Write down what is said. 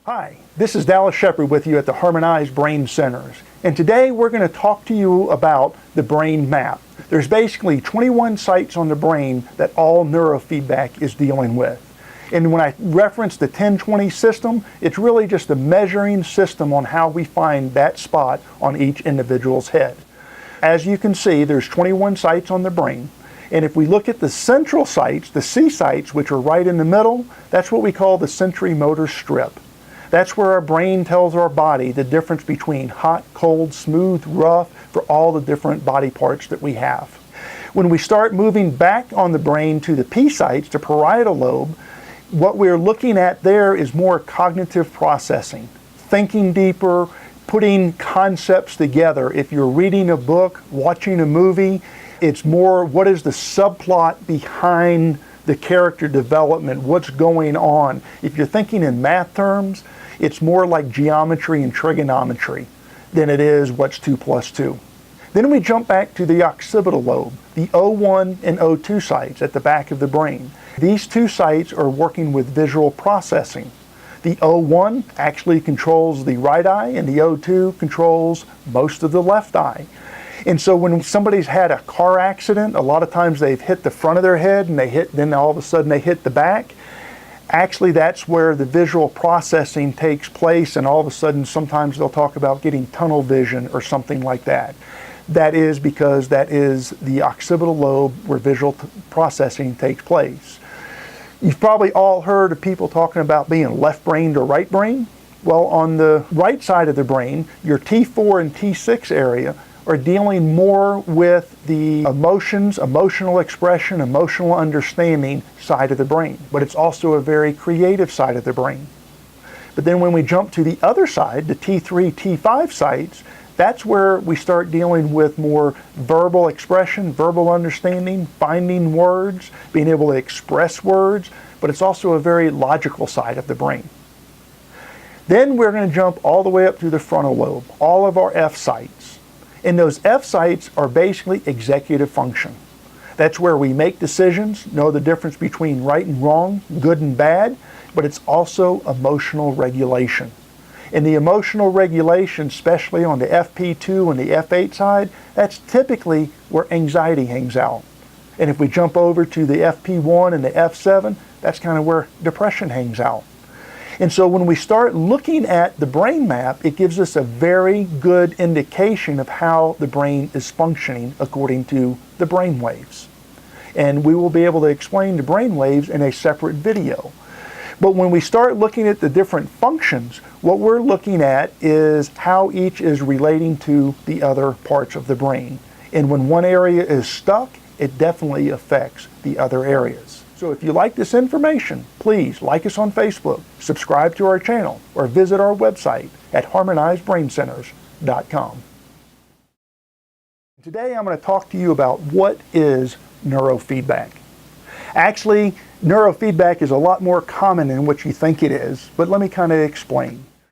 Hi, this is Dallas Shepard with you at the Harmonized Brain Centers. And today we're going to talk to you about the brain map. There's basically 21 sites on the brain that all neurofeedback is dealing with. And when I reference the 10-20 system, it's really just a measuring system on how we find that spot on each individual's head. As you can see, there's 21 sites on the brain. And if we look at the central sites, the C sites, which are right in the middle, that's what we call the sensory motor strip. That's where our brain tells our body the difference between hot, cold, smooth, rough, for all the different body parts that we have. When we start moving back on the brain to the P sites, the parietal lobe, what we're looking at there is more cognitive processing, thinking deeper, putting concepts together. If you're reading a book, watching a movie, it's more what is the subplot behind the character development, what's going on. If you're thinking in math terms, it's more like geometry and trigonometry than it is what's 2 plus 2. Then we jump back to the occipital lobe, the O1 and O2 sites at the back of the brain. These two sites are working with visual processing. The O1 actually controls the right eye and the O2 controls most of the left eye. And so when somebody's had a car accident, a lot of times they've hit the front of their head and then all of a sudden they hit the back. Actually, that's where the visual processing takes place, and all of a sudden sometimes they'll talk about getting tunnel vision or something like that. That is because that is the occipital lobe where visual processing takes place. You've probably all heard of people talking about being left-brained or right-brained. Well, on the right side of the brain, your T4 and T6 area are dealing more with the emotions, emotional expression, emotional understanding side of the brain. But it's also a very creative side of the brain. But then when we jump to the other side, the T3, T5 sites, that's where we start dealing with more verbal expression, verbal understanding, finding words, being able to express words, but it's also a very logical side of the brain. Then we're going to jump all the way up to the frontal lobe, all of our F sites. And those F sites are basically executive function. That's where we make decisions, know the difference between right and wrong, good and bad, but it's also emotional regulation. And the emotional regulation, especially on the FP2 and the F8 side, that's typically where anxiety hangs out. And if we jump over to the FP1 and the F7, that's kind of where depression hangs out. And so when we start looking at the brain map, it gives us a very good indication of how the brain is functioning according to the brain waves. And we will be able to explain the brain waves in a separate video. But when we start looking at the different functions, what we're looking at is how each is relating to the other parts of the brain. And when one area is stuck, it definitely affects the other areas. So if you like this information, please like us on Facebook, subscribe to our channel, or visit our website at harmonizedbraincenters.com. Today I'm going to talk to you about what is neurofeedback. Actually, neurofeedback is a lot more common than what you think it is, but let me kind of explain.